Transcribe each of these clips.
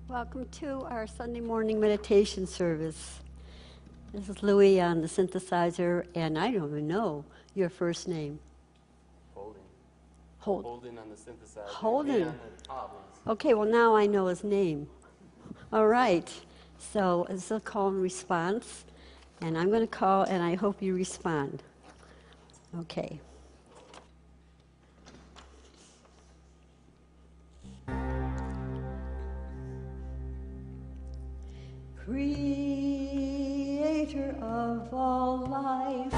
Welcome to our Sunday morning meditation service. This is Louie on the synthesizer, and I don't even know your first name. Holden on the synthesizer. Holden. On the toddlers. Okay, well now I know his name. All right, so it's a call and response, and I'm going to call, and I hope you respond. Okay. Creator of all life,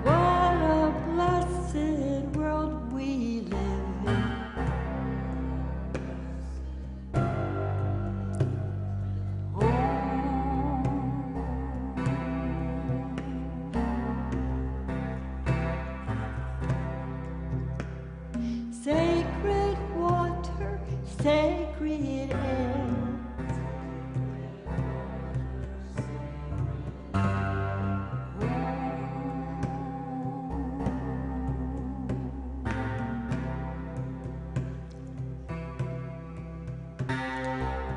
what a blessed world we live in. Sacred water, sacred air.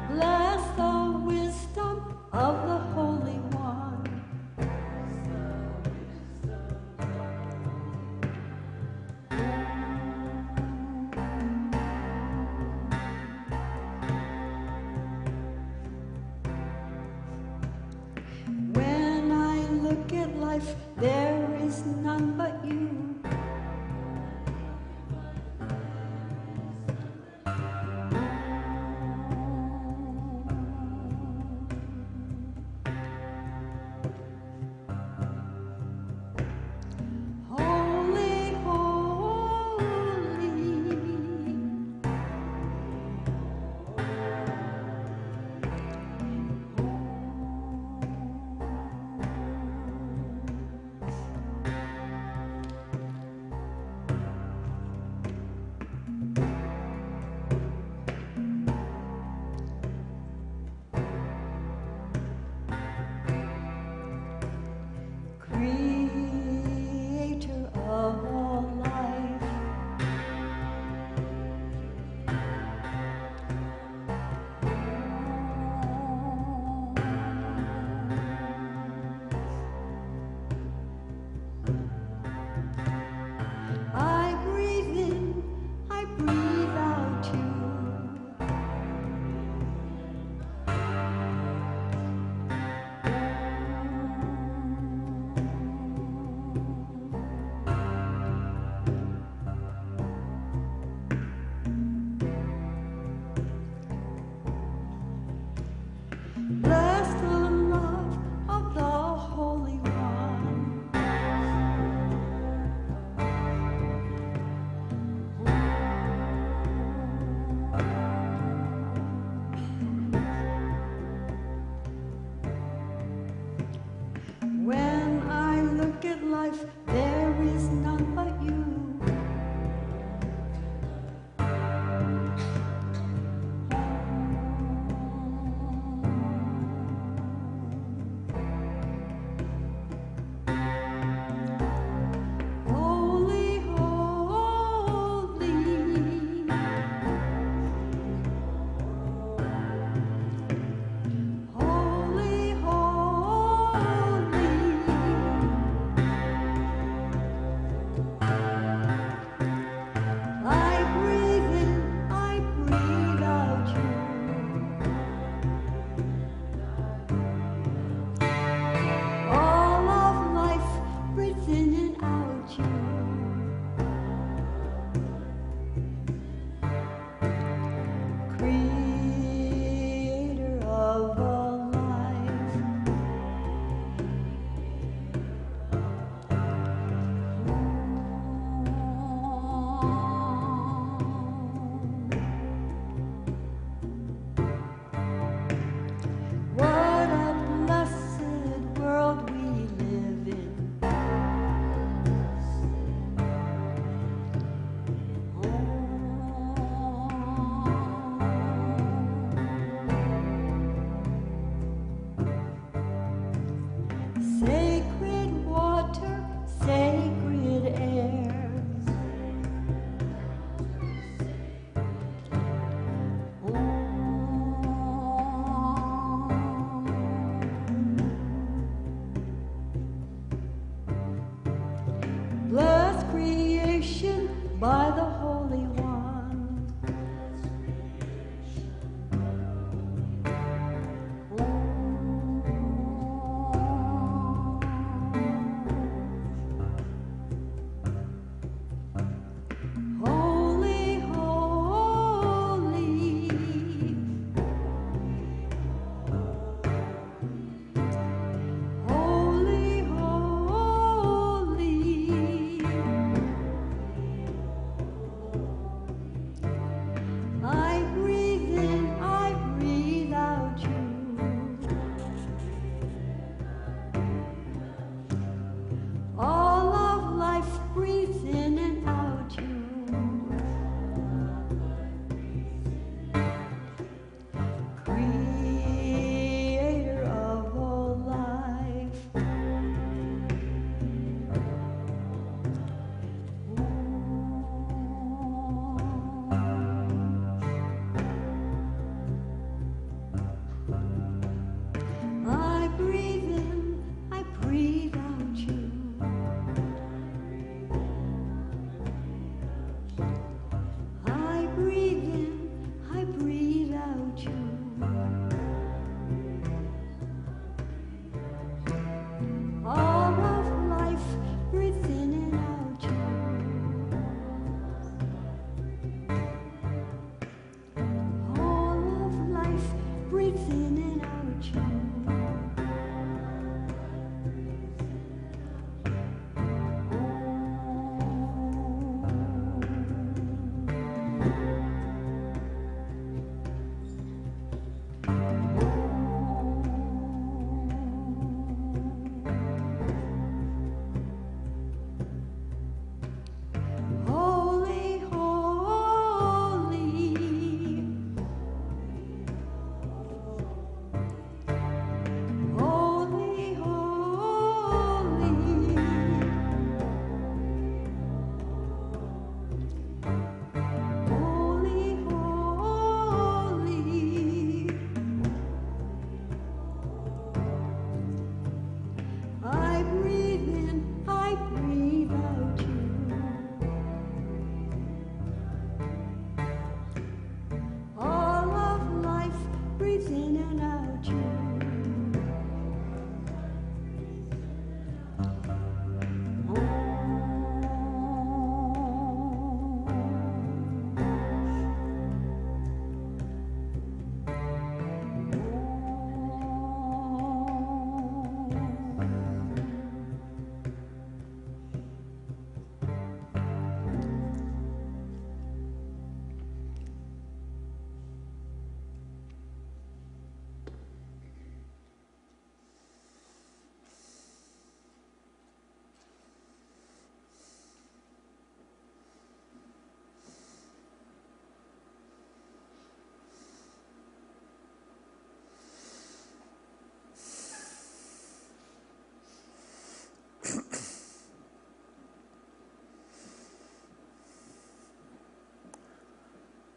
Bless the wisdom of the Holy One. When I look at life, there is none but you. Holy, holy. by the Holy One. Holy, holy, holy, holy. I breathe in, I breathe out you. All of life breathes in and out you. Creator of all life. I breathe in, I breathe out you. I breathe in, I breathe out you. All of life breathes in and out you. All of life breathes in and out you. Holy, holy, holy, holy, holy, holy. I breathe in, I breathe out you. All of life breathes in and out you.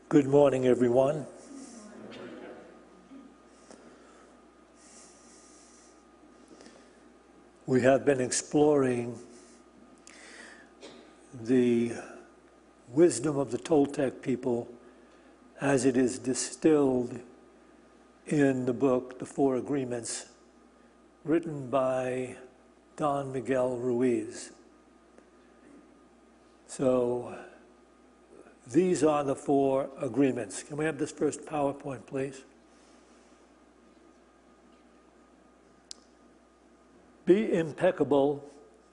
Good morning, everyone. We have been exploring the wisdom of the Toltec people as it is distilled in the book, The Four Agreements, written by Don Miguel Ruiz. So, these are the four agreements. Can we have this first PowerPoint, please? Be impeccable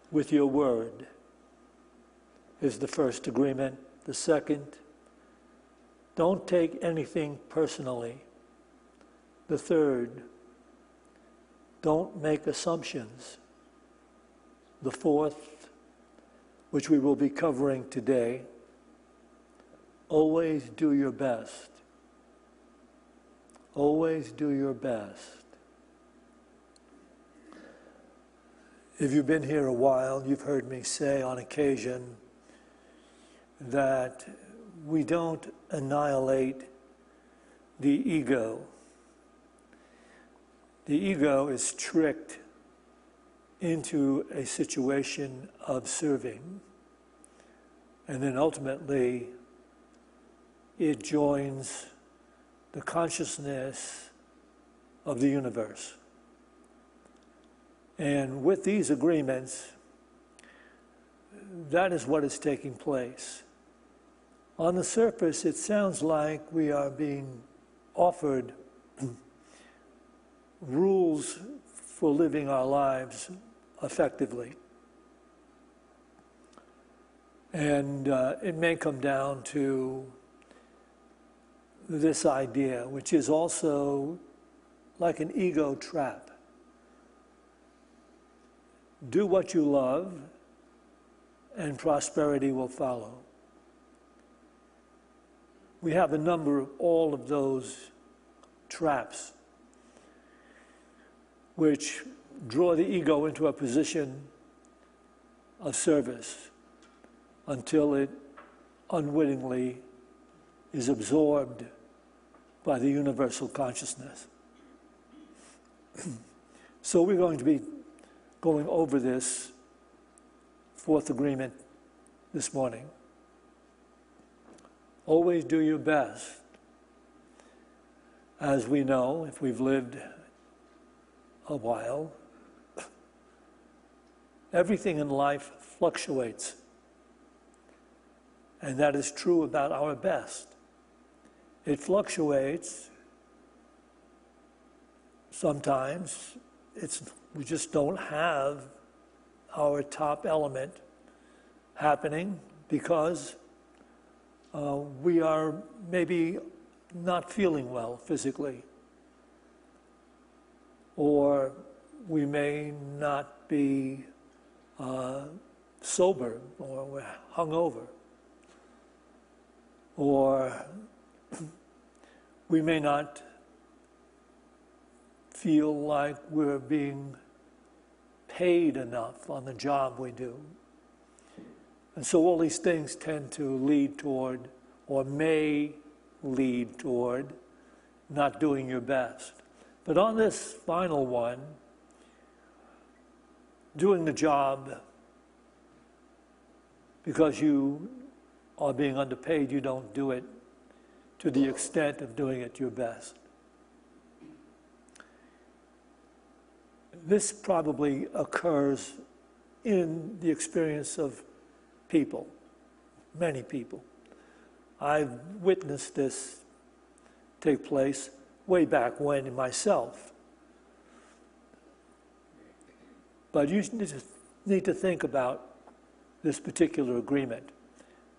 with your word is the first agreement. The second, don't take anything personally. The third, don't make assumptions. The fourth, which we will be covering today, always do your best. Always do your best. If you've been here a while, you've heard me say on occasion that we don't annihilate the ego. The ego is tricked into a situation of serving. and then ultimately it joins the consciousness of the universe. And with these agreements, that is what is taking place. On the surface, it sounds like we are being offered rules for living our lives effectively. And it may come down to this idea, which is also like an ego trap. Do what you love, and prosperity will follow. We have a number of all of those traps which draw the ego into a position of service until it unwittingly is absorbed by the universal consciousness. So we're going to be going over this fourth agreement this morning. Always do your best. As we know, if we've lived a while, everything in life fluctuates. And that is true about our best. It fluctuates. Sometimes we just don't have our top element happening because we are maybe not feeling well physically, or we may not be sober, or we're hungover, or we may not feel like we're being paid enough on the job we do. And so all these things tend to lead toward, or may lead toward, not doing your best. But on this final one, doing the job because you are being underpaid, you don't do it to the extent of doing it your best. This probably occurs in the experience of people, many people. I've witnessed this take place way back when in myself. But you need to think about this particular agreement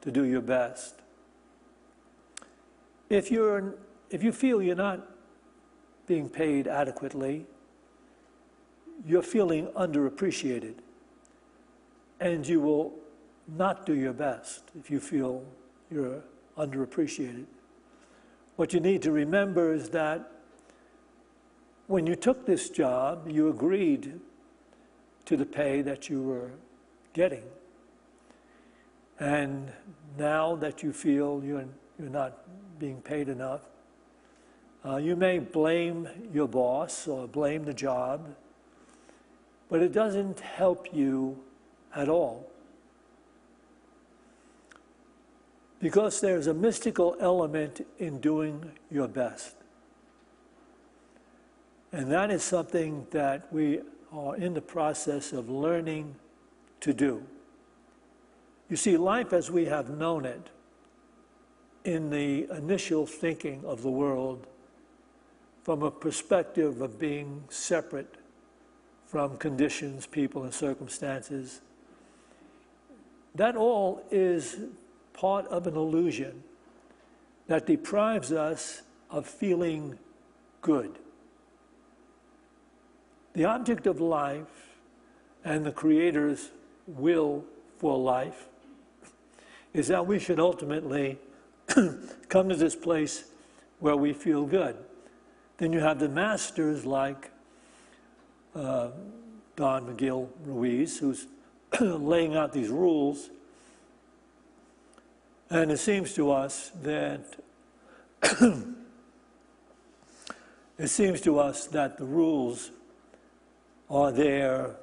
to do your best. If you feel you're not being paid adequately, you're feeling underappreciated, and you will not do your best if you feel you're underappreciated. What you need to remember is that when you took this job, you agreed to the pay that you were getting. And now that you feel you're not being paid enough, you may blame your boss or blame the job, but it doesn't help you at all. Because there's a mystical element in doing your best. And that is something that we are in the process of learning to do. You see, life as we have known it, in the initial thinking of the world, from a perspective of being separate from conditions, people, and circumstances, that all is part of an illusion that deprives us of feeling good. The object of life and the Creator's will for life is that we should ultimately come to this place where we feel good. Then you have the masters like Don McGill Ruiz, who's laying out these rules. And it seems to us that the rules are there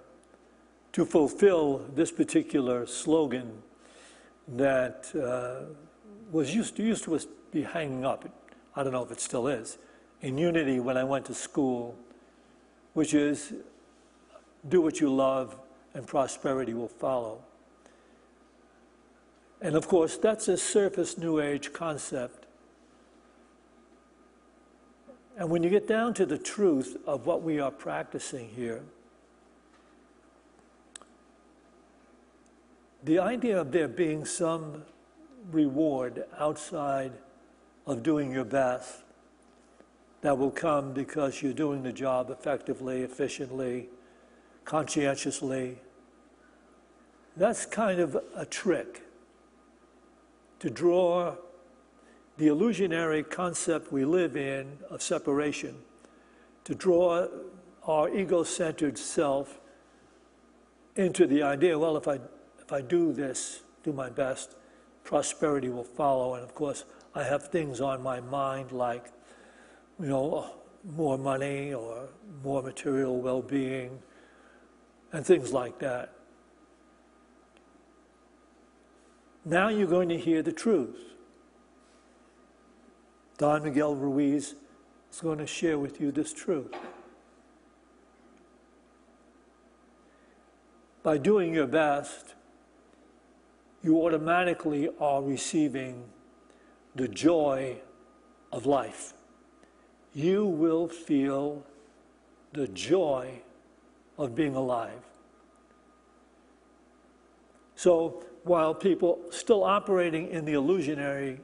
to fulfill this particular slogan that was used to be hanging up. I don't know if it still is, in Unity when I went to school, which is do what you love and prosperity will follow. And of course, that's a surface New Age concept. And when you get down to the truth of what we are practicing here, the idea of there being some reward outside of doing your best that will come because you're doing the job effectively, efficiently, conscientiously, that's kind of a trick to draw the illusionary concept we live in of separation, to draw our ego-centered self into the idea, well, if I do this, do my best, prosperity will follow. And of course, I have things on my mind like, more money or more material well-being and things like that. Now you're going to hear the truth. Don Miguel Ruiz is going to share with you this truth. By doing your best, you automatically are receiving the joy of life. You will feel the joy of being alive. So while people still operating in the illusionary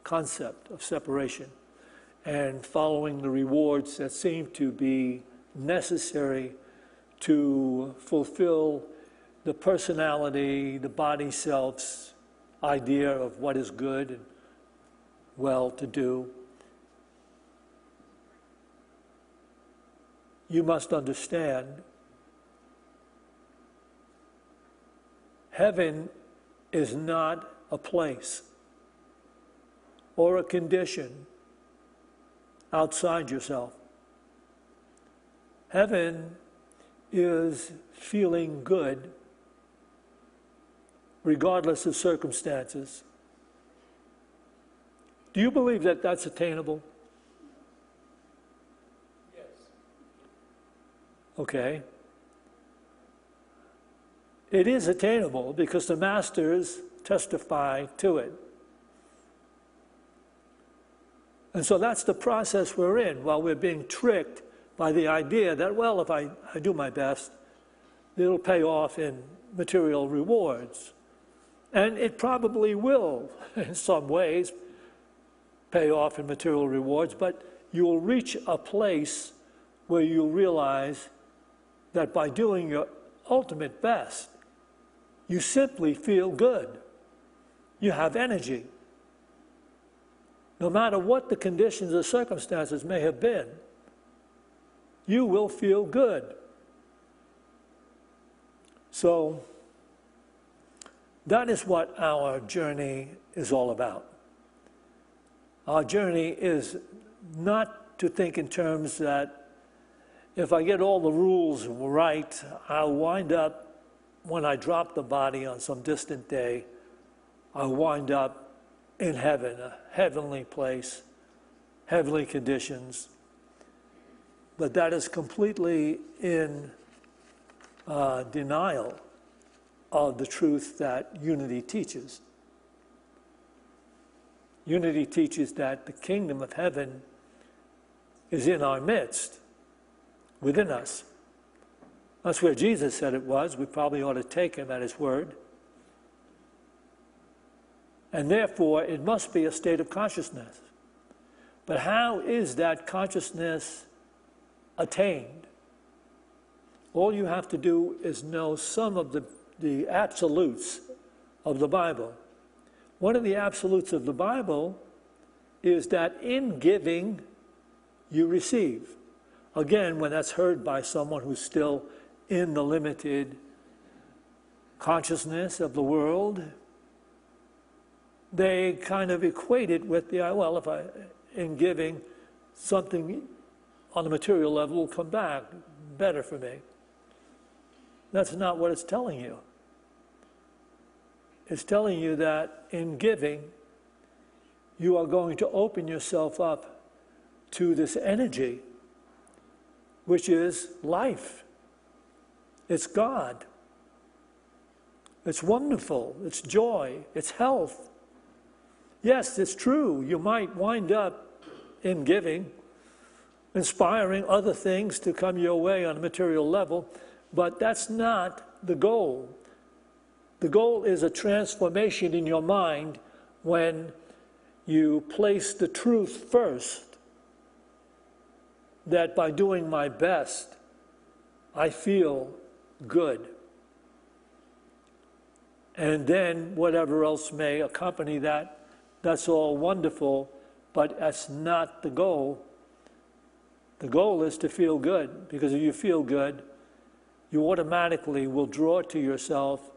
concept of separation and following the rewards that seem to be necessary to fulfill the personality, the body self's idea of what is good and well to do, you must understand heaven is not a place or a condition outside yourself. Heaven is feeling good regardless of circumstances. Do you believe that that's attainable? Yes. Okay. It is attainable because the masters testify to it. And so that's the process we're in while we're being tricked by the idea that, well, if I do my best, it'll pay off in material rewards. And it probably will, in some ways, pay off in material rewards, but you'll reach a place where you'll realize that by doing your ultimate best, you simply feel good. You have energy. No matter what the conditions or circumstances may have been, you will feel good. So, that is what our journey is all about. Our journey is not to think in terms that if I get all the rules right, I'll wind up, when I drop the body on some distant day, I'll wind up in heaven, a heavenly place, heavenly conditions. But that is completely in denial of the truth that unity teaches. Unity teaches that the kingdom of heaven is in our midst, within us. That's where Jesus said it was. We probably ought to take him at his word. And therefore, it must be a state of consciousness. But how is that consciousness attained? All you have to do is know some of the absolutes of the Bible. One of the absolutes of the Bible is that in giving, you receive. Again, when that's heard by someone who's still in the limited consciousness of the world, they kind of equate it with the, well, if in giving, something on the material level will come back better for me. That's not what it's telling you. It's telling you that in giving, you are going to open yourself up to this energy, which is life. It's God. It's wonderful. It's joy. It's health. Yes, it's true. You might wind up in giving, inspiring other things to come your way on a material level, but that's not the goal. The goal is a transformation in your mind when you place the truth first, that by doing my best, I feel good. And then whatever else may accompany that, that's all wonderful, but that's not the goal. The goal is to feel good, because if you feel good, you automatically will draw to yourself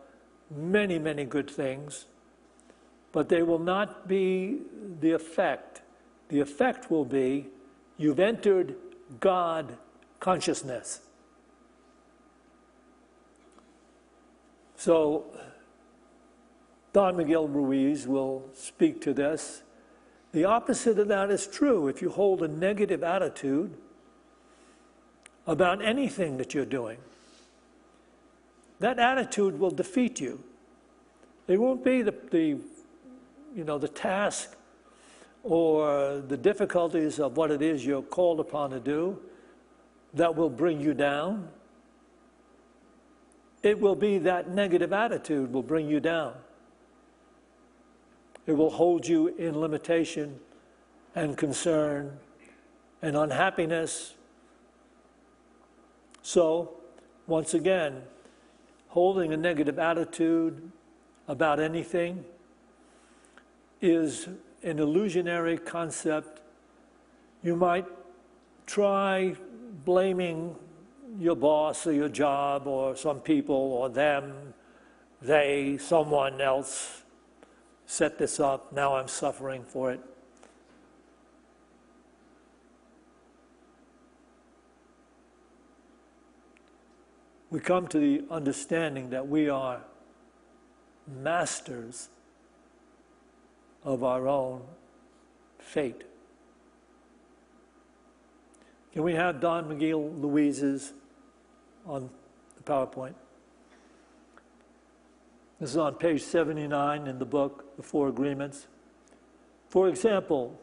many, many good things, but they will not be the effect. The effect will be you've entered God consciousness. So Don Miguel Ruiz will speak to this. The opposite of that is true. If you hold a negative attitude about anything that you're doing, that attitude will defeat you. It won't be the task or the difficulties of what it is you're called upon to do that will bring you down. It will be that negative attitude will bring you down. It will hold you in limitation and concern and unhappiness. So, once again, holding a negative attitude about anything is an illusionary concept. You might try blaming your boss or your job or some people or them, they, someone else set this up, now I'm suffering for it. We come to the understanding that we are masters of our own fate. Can we have Don Miguel Ruiz's on the PowerPoint? This is on page 79 in the book, The Four Agreements. For example,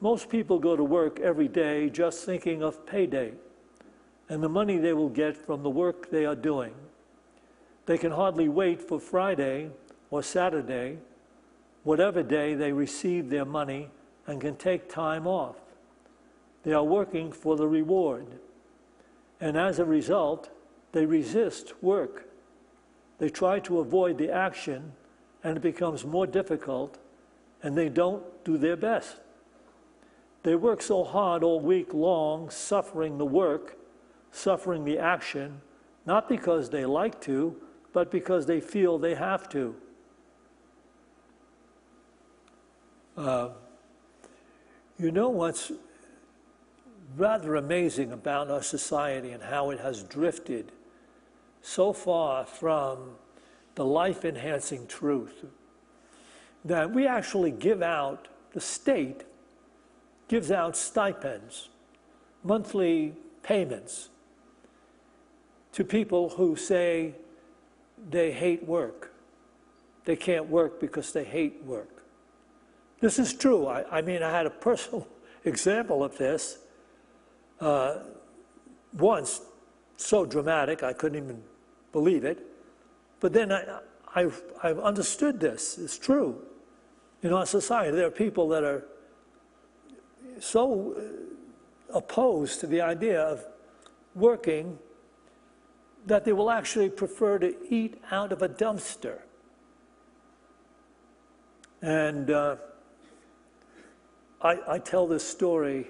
most people go to work every day just thinking of payday and the money they will get from the work they are doing. They can hardly wait for Friday or Saturday, whatever day they receive their money, and can take time off. They are working for the reward. And as a result, they resist work. They try to avoid the action, and it becomes more difficult, and they don't do their best. They work so hard all week long, suffering the work, suffering the action, not because they like to, but because they feel they have to. You know what's rather amazing about our society and how it has drifted so far from the life-enhancing truth that we actually give out, the state gives out stipends, monthly payments to people who say they hate work. They can't work because they hate work. This is true. I mean, I had a personal example of this once, so dramatic I couldn't even believe it. But then I've understood this. It's true. In our society, there are people that are so opposed to the idea of working that they will actually prefer to eat out of a dumpster. And I tell this story.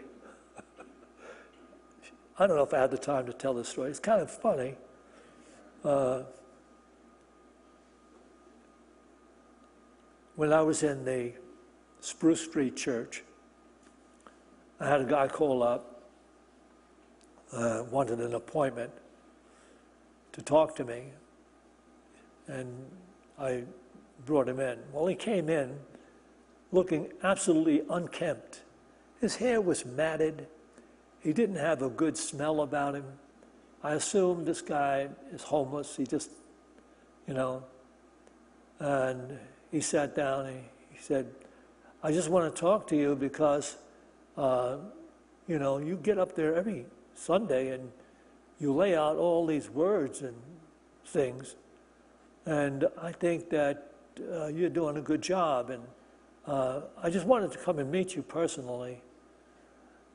I don't know if I had the time to tell this story. It's kind of funny. When I was in the Spruce Street Church, I had a guy call up, wanted an appointment to talk to me. And I brought him in. Well, he came in looking absolutely unkempt. His hair was matted. He didn't have a good smell about him. I assumed this guy is homeless. He just, you know, and he sat down and he said, I just want to talk to you because, you know, you get up there every Sunday and you lay out all these words and things, and I think that you're doing a good job, and I just wanted to come and meet you personally.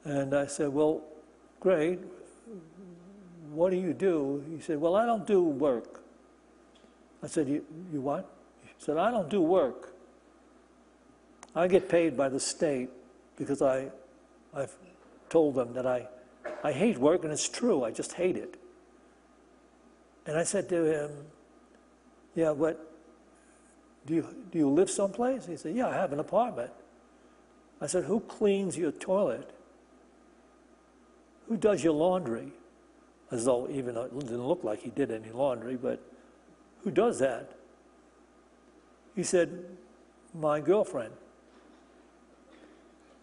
And I said, well, great. What do you do? He said, well, I don't do work. I said, you what? He said, I don't do work. I get paid by the state because I've told them that I hate work, and it's true. I just hate it. And I said to him, yeah, but do you live someplace? He said, yeah, I have an apartment. I said, who cleans your toilet? Who does your laundry? As though even it didn't look like he did any laundry, but who does that? He said, my girlfriend.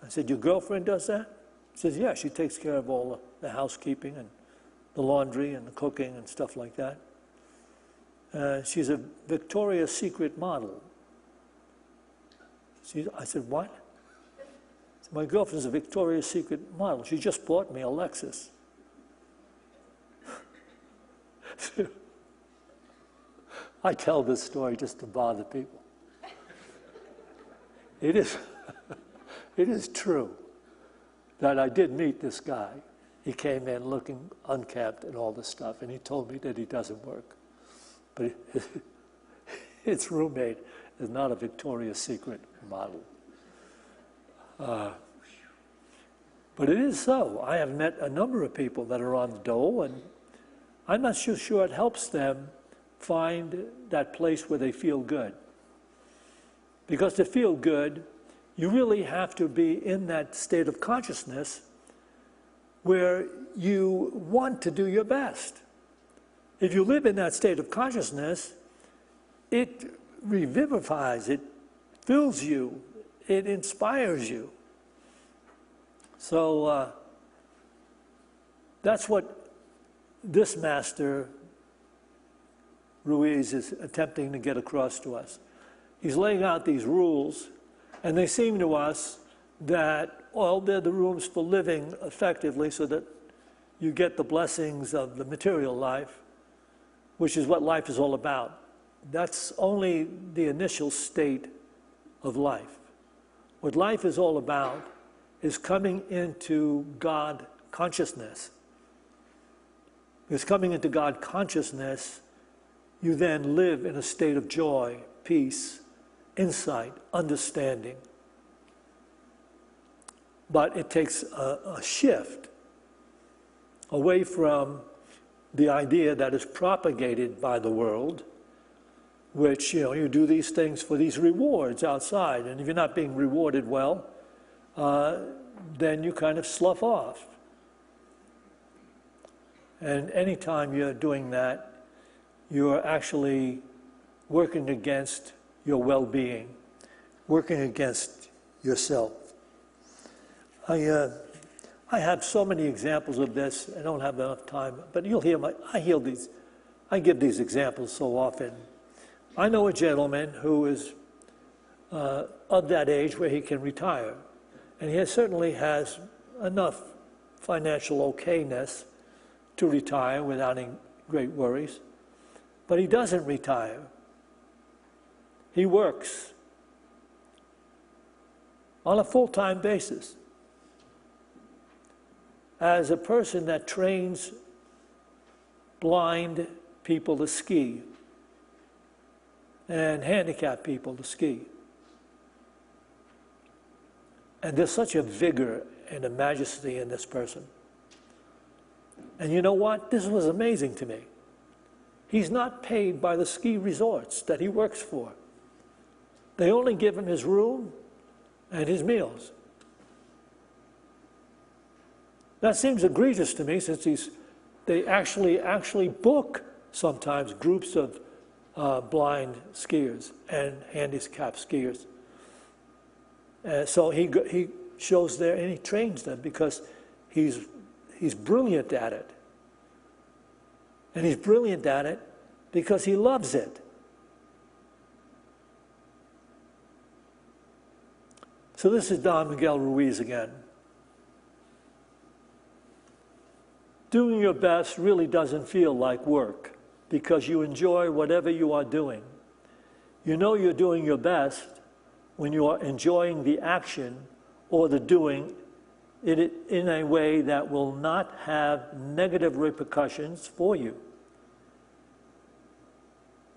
I said, your girlfriend does that? He says, yeah, she takes care of all the housekeeping and the laundry and the cooking and stuff like that. She's a Victoria's Secret model. I said, what? My girlfriend's a Victoria's Secret model. She just bought me a Lexus. I tell this story just to bother people. It is true that I did meet this guy. He came in looking unkempt and all this stuff, and he told me that he doesn't work. But his roommate is not a Victoria's Secret model. But it is so. I have met a number of people that are on the dole, and I'm not so sure it helps them find that place where they feel good. Because to feel good, you really have to be in that state of consciousness where you want to do your best. If you live in that state of consciousness, it revivifies, it fills you, it inspires you. So that's what this master, Ruiz, is attempting to get across to us. He's laying out these rules, and they seem to us that, well, they're the rules for living effectively so that you get the blessings of the material life, which is what life is all about. That's only the initial state of life. What life is all about is coming into God consciousness. Because coming into God consciousness, you then live in a state of joy, peace, insight, understanding. But it takes a shift away from the idea that is propagated by the world, which, you know, you do these things for these rewards outside, and if you're not being rewarded well, then you kind of slough off. And anytime you're doing that, you're actually working against your well-being, working against yourself. I have so many examples of this. I don't have enough time, but you'll hear I give these examples so often. I know a gentleman who is of that age where he can retire, and he certainly has enough financial okayness to retire without any great worries, but he doesn't retire. He works on a full-time basis as a person that trains blind people to ski and handicapped people to ski. And there's such a vigor and a majesty in this person. And you know what? This was amazing to me. He's not paid by the ski resorts that he works for. They only give him his room and his meals. That seems egregious to me, since they actually book sometimes groups of blind skiers and handicapped skiers. So he shows there and he trains them because he's brilliant at it. And he's brilliant at it because he loves it. So this is Don Miguel Ruiz again. Doing your best really doesn't feel like work because you enjoy whatever you are doing. You know you're doing your best when you are enjoying the action or the doing it in a way that will not have negative repercussions for you.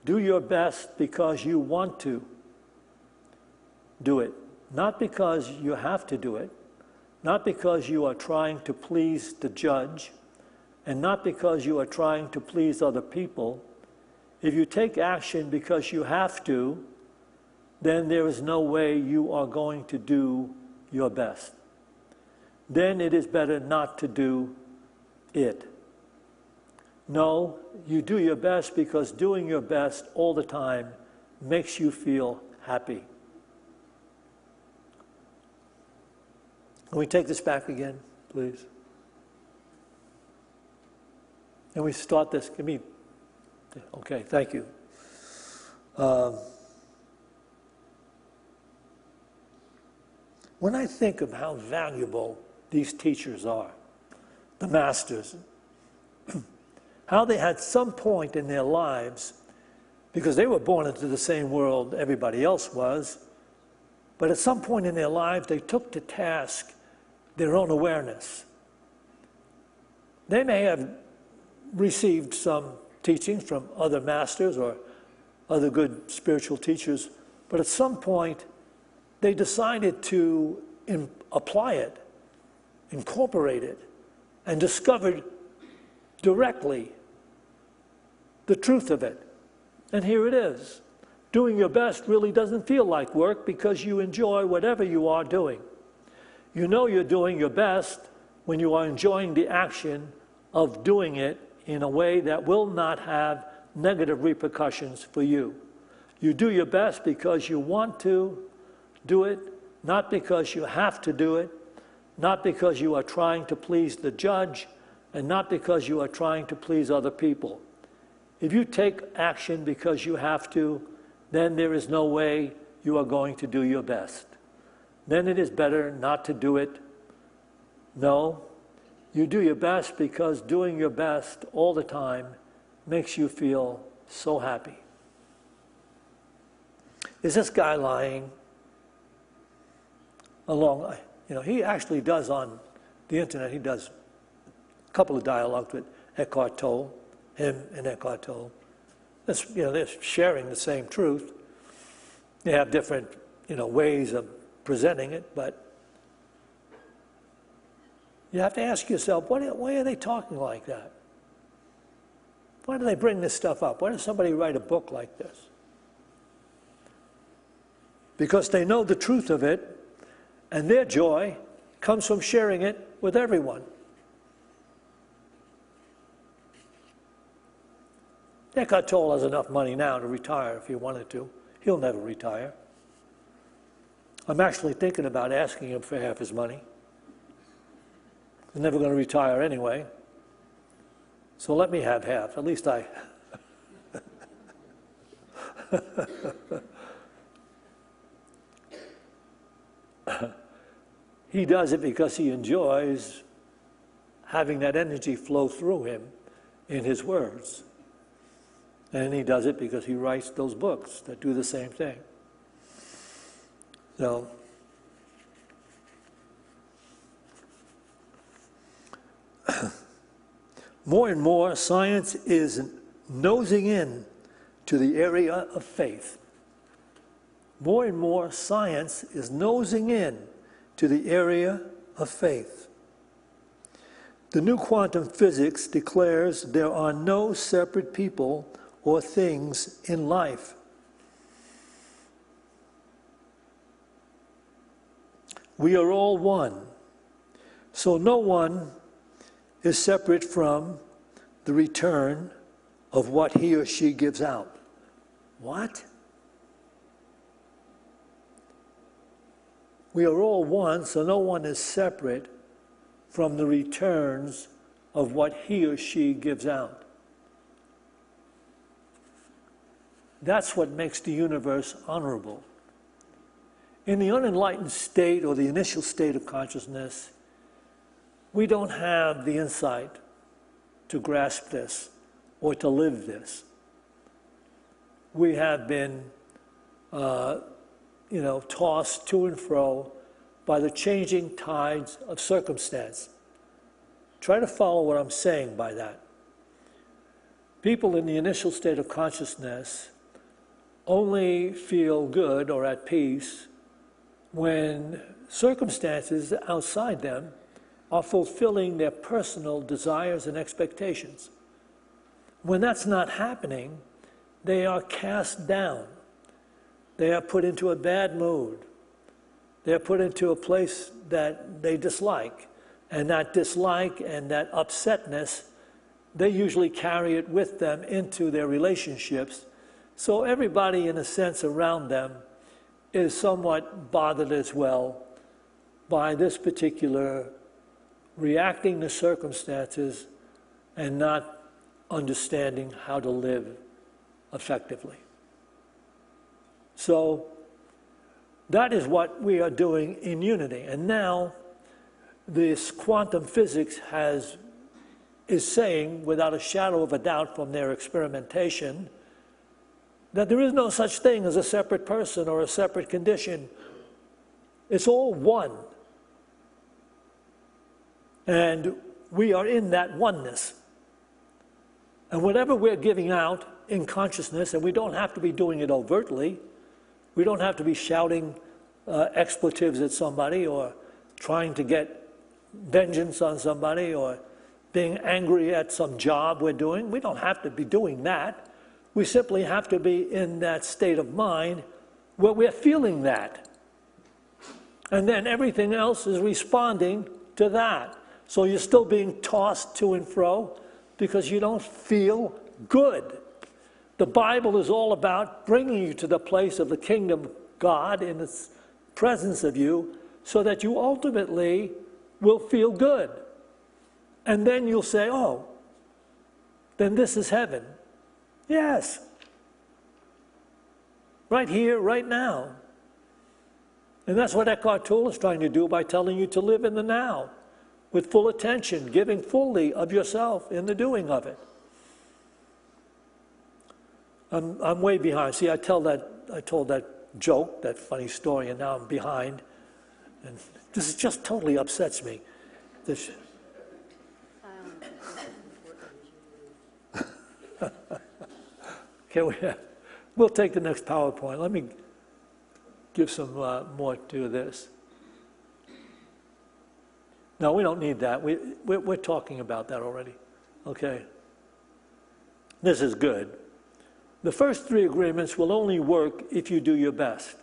Do your best because you want to do it, not because you have to do it, not because you are trying to please the judge, and not because you are trying to please other people. If you take action because you have to, then there is no way you are going to do your best. Then it is better not to do it. No, you do your best because doing your best all the time makes you feel happy. Can we take this back again, please? And we start this. Give me. Okay, thank you. When I think of how valuable these teachers are, the masters, how they had some point in their lives, because they were born into the same world everybody else was, but at some point in their lives they took to task their own awareness. They may have received some teachings from other masters or other good spiritual teachers, but at some point they decided to apply it, incorporate it, and discovered directly the truth of it. And here it is. Doing your best really doesn't feel like work because you enjoy whatever you are doing. You know you're doing your best when you are enjoying the action of doing it in a way that will not have negative repercussions for you. You do your best because you want to do it, not because you have to do it, not because you are trying to please the judge, and not because you are trying to please other people. If you take action because you have to, then there is no way you are going to do your best. Then it is better not to do it. No, you do your best because doing your best all the time makes you feel so happy. Is this guy lying? He actually does on the internet, he does a couple of dialogues with Eckhart Tolle, him and Eckhart Tolle. They're sharing the same truth. They have different, ways of presenting it, but you have to ask yourself, why are they talking like that? Why do they bring this stuff up? Why does somebody write a book like this? Because they know the truth of it, and their joy comes from sharing it with everyone. Eckhart Tolle has enough money now to retire if he wanted to. He'll never retire. I'm actually thinking about asking him for half his money. He's never going to retire anyway. So let me have half. At least I... He does it because he enjoys having that energy flow through him in his words. And he does it because he writes those books that do the same thing. So, more and more, science is nosing in to the area of faith. More and more, science is nosing in to the area of faith. The new quantum physics declares there are no separate people or things in life. We are all one. So no one is separate from the return of what he or she gives out. What? We are all one, so no one is separate from the returns of what he or she gives out. That's what makes the universe honorable. In the unenlightened state or the initial state of consciousness, we don't have the insight to grasp this or to live this. We have been, tossed to and fro by the changing tides of circumstance. Try to follow what I'm saying by that. People in the initial state of consciousness only feel good or at peace when circumstances outside them are fulfilling their personal desires and expectations. When that's not happening, they are cast down. They are put into a bad mood. They are put into a place that they dislike. And that dislike and that upsetness, they usually carry it with them into their relationships. So everybody, in a sense, around them is somewhat bothered as well by this particular reacting to circumstances and not understanding how to live effectively. So that is what we are doing in unity. And now this quantum physics is saying, without a shadow of a doubt from their experimentation, that there is no such thing as a separate person or a separate condition. It's all one. And we are in that oneness. And whatever we're giving out in consciousness, and we don't have to be doing it overtly, we don't have to be shouting expletives at somebody or trying to get vengeance on somebody or being angry at some job we're doing. We don't have to be doing that. We simply have to be in that state of mind where we're feeling that. And then everything else is responding to that. So you're still being tossed to and fro because you don't feel good. The Bible is all about bringing you to the place of the kingdom of God in its presence of you so that you ultimately will feel good. And then you'll say, oh, then this is heaven. Yes. Right here, right now. And that's what Eckhart Tolle is trying to do by telling you to live in the now with full attention, giving fully of yourself in the doing of it. I'm way behind. See, I told that joke, that funny story, and now I'm behind. And this just totally upsets me. This, okay, we'll take the next PowerPoint. Let me give some more to this. No, we don't need that. We're talking about that already. Okay. This is good. The first three agreements will only work if you do your best.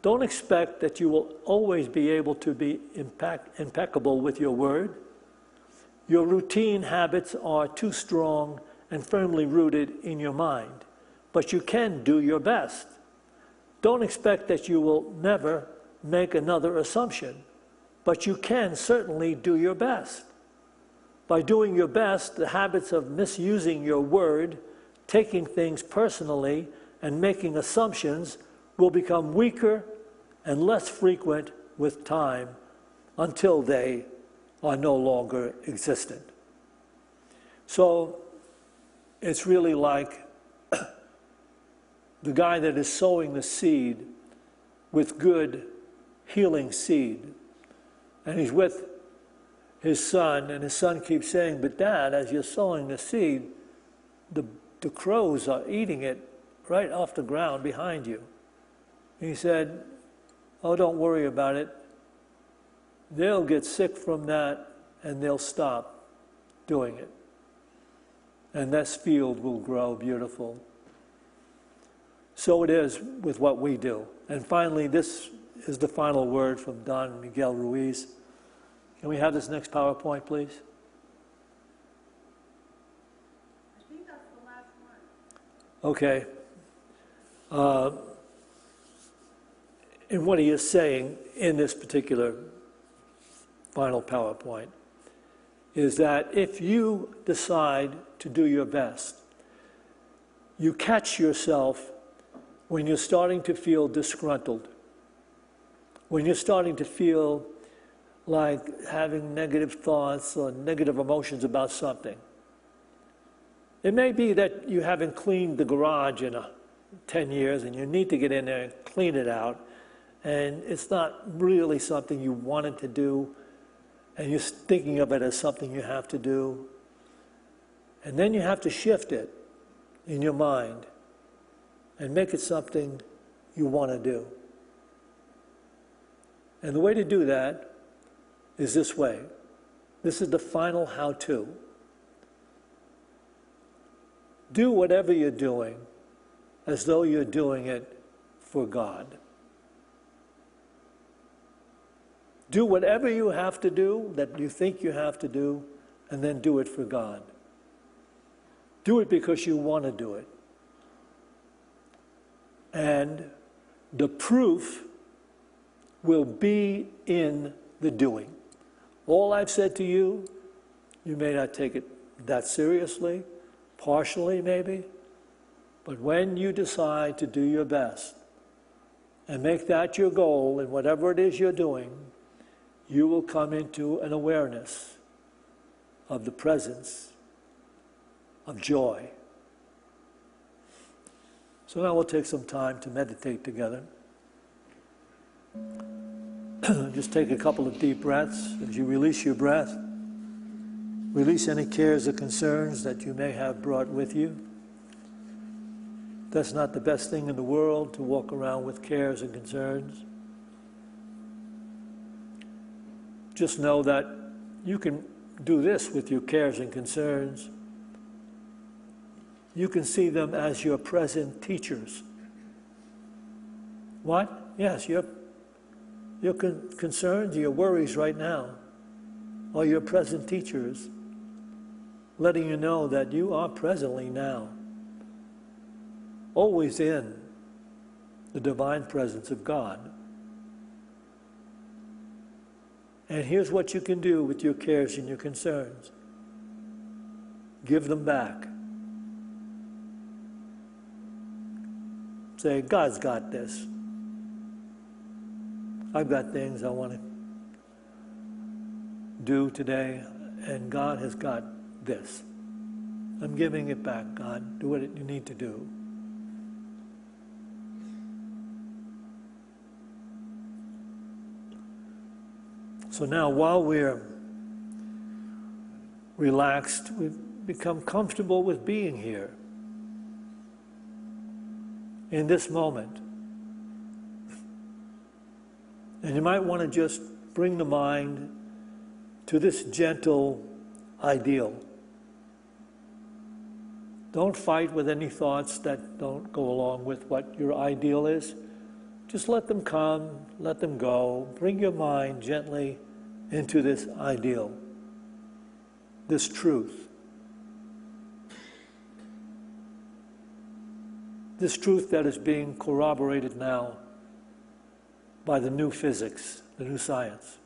Don't expect that you will always be able to be impeccable with your word. Your routine habits are too strong and firmly rooted in your mind, but you can do your best. Don't expect that you will never make another assumption, but you can certainly do your best. By doing your best, the habits of misusing your word, taking things personally, and making assumptions will become weaker and less frequent with time until they are no longer existent. So it's really like the guy that is sowing the seed with good healing seed. And he's with his son, and his son keeps saying, but Dad, as you're sowing the seed, the crows are eating it right off the ground behind you. And he said, oh, don't worry about it. They'll get sick from that, and they'll stop doing it. And this field will grow beautiful. So it is with what we do. And finally, this is the final word from Don Miguel Ruiz. Can we have this next PowerPoint, please? I think that's the last one. Okay. And what he is saying in this particular final PowerPoint is that if you decide to do your best, you catch yourself when you're starting to feel disgruntled, when you're starting to feel like having negative thoughts or negative emotions about something. It may be that you haven't cleaned the garage in 10 years and you need to get in there and clean it out, and it's not really something you wanted to do, and you're thinking of it as something you have to do. And then you have to shift it in your mind and make it something you want to do. And the way to do that is this way. This is the final how-to. Do whatever you're doing as though you're doing it for God. Do whatever you have to do that you think you have to do, and then do it for God. Do it because you want to do it. And the proof will be in the doing. All I've said to you, you may not take it that seriously, partially maybe, but when you decide to do your best and make that your goal in whatever it is you're doing, you will come into an awareness of the presence of joy. So now we'll take some time to meditate together. Just take a couple of deep breaths. As you release your breath, release any cares or concerns that you may have brought with you. That's not the best thing in the world, to walk around with cares and concerns. Just know that you can do this with your cares and concerns. You can see them as your present teachers. What? Yes, your concerns, your worries right now are your present teachers, letting you know that you are presently now, always in the divine presence of God. And here's what you can do with your cares and your concerns. Give them back. Say, God's got this. I've got things I want to do today, and God has got this. I'm giving it back, God. Do what you need to do. So now, while we're relaxed, we've become comfortable with being here in this moment. And you might want to just bring the mind to this gentle ideal. Don't fight with any thoughts that don't go along with what your ideal is. Just let them come, let them go. Bring your mind gently into this ideal, this truth. This truth that is being corroborated now by the new physics, the new science.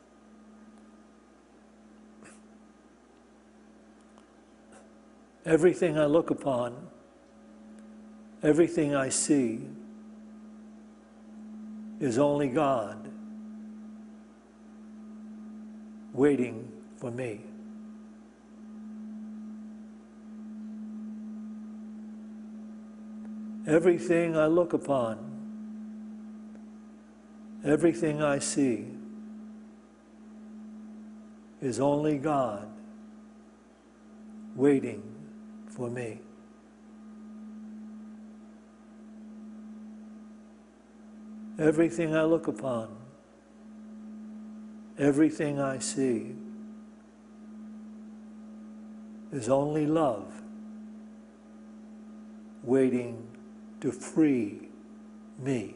Everything I look upon, everything I see, is only God waiting for me. Everything I look upon, everything I see, is only God waiting for me. Everything I look upon, everything I see, is only love waiting to free me.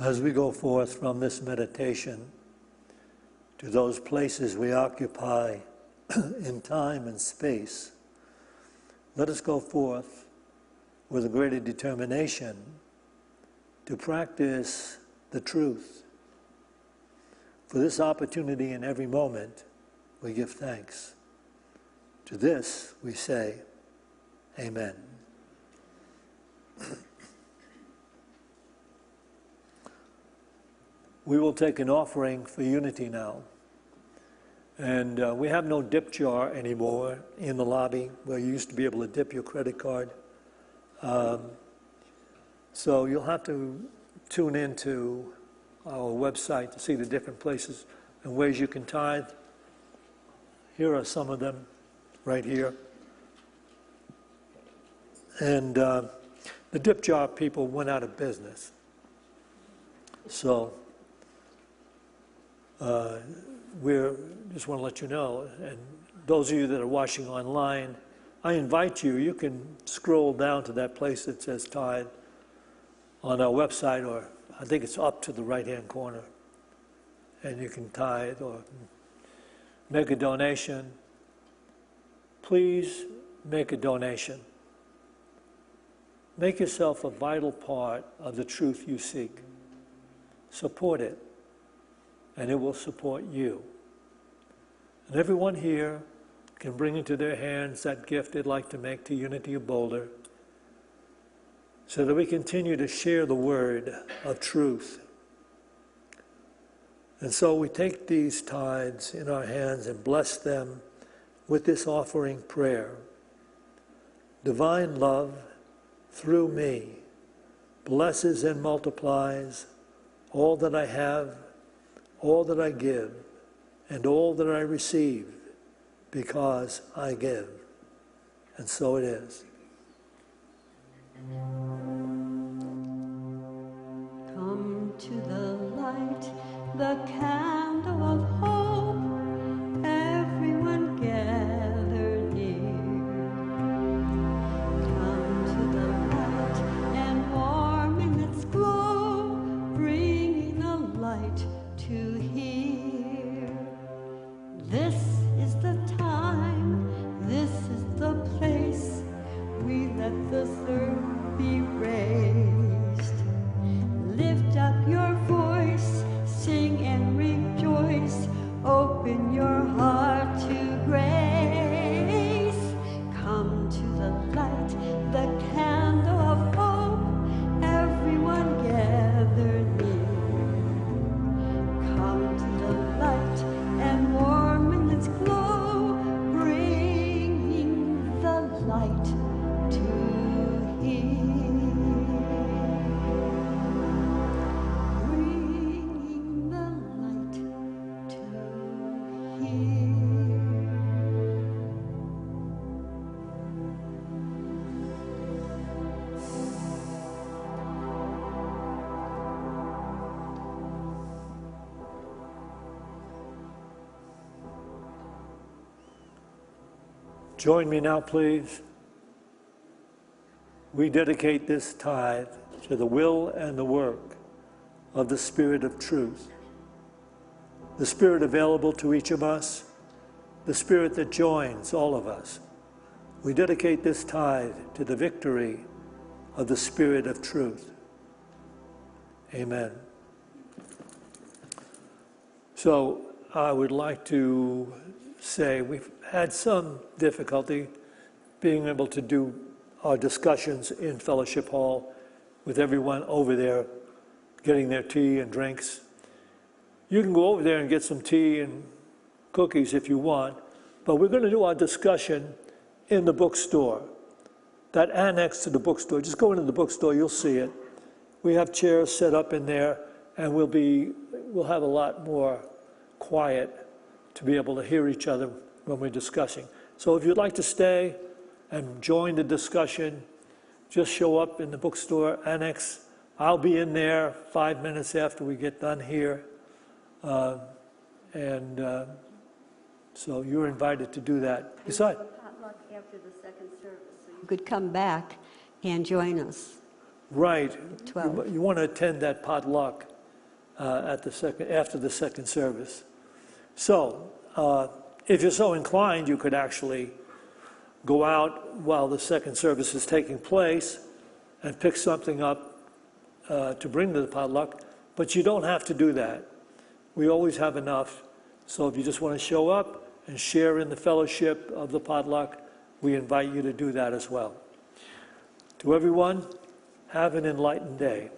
As we go forth from this meditation to those places we occupy in time and space, let us go forth with a greater determination to practice the truth. For this opportunity in every moment, we give thanks. To this we say, Amen. We will take an offering for unity now. And we have no dip jar anymore in the lobby where you used to be able to dip your credit card. So you'll have to tune into our website to see the different places and ways you can tithe. Here are some of them right here. And the dip jar people went out of business. So we just want to let you know, and those of you that are watching online, I invite you, you can scroll down to that place that says tithe on our website, or I think it's up to the right-hand corner, and you can tithe or make a donation. Please make a donation. Make yourself a vital part of the truth you seek. Support it, and it will support you. And everyone here can bring into their hands that gift they'd like to make to Unity of Boulder, so that we continue to share the word of truth. And so we take these tithes in our hands and bless them with this offering prayer. Divine love, through me, blesses and multiplies all that I have, all that I give, and all that I receive, because I give. And so it is. Come to the light, the candle of hope, everyone gather near. Come to the light and warm in its glow, bringing the light to hear. This is the time, this is the place, we let the third be raised. Lift up your voice, sing and rejoice, open your heart to grace. Come to the light, the candle of hope, everyone gather near. Come to the light and warm in its glow, bringing the light to hear. Bringing the light to hear. Join me now, please. We dedicate this tithe to the will and the work of the Spirit of truth, the Spirit available to each of us, the Spirit that joins all of us. We dedicate this tithe to the victory of the Spirit of truth. Amen. So I would like to say we've had some difficulty being able to do our discussions in Fellowship Hall with everyone over there getting their tea and drinks. You can go over there and get some tea and cookies if you want, but we're going to do our discussion in the bookstore. That annex to the bookstore, just go into the bookstore, you'll see it. We have chairs set up in there, and we'll have a lot more quiet to be able to hear each other when we're discussing. So if you'd like to stay and join the discussion, just show up in the bookstore annex. I'll be in there 5 minutes after we get done here. So you're invited to do that. Besides, potluck after the second service, so you could come back and join us. Right. 12. You want to attend that potluck after the second service. So, if you're so inclined, you could actually go out while the second service is taking place and pick something up to bring to the potluck, but you don't have to do that. We always have enough. So if you just want to show up and share in the fellowship of the potluck, we invite you to do that as well. To everyone, have an enlightened day.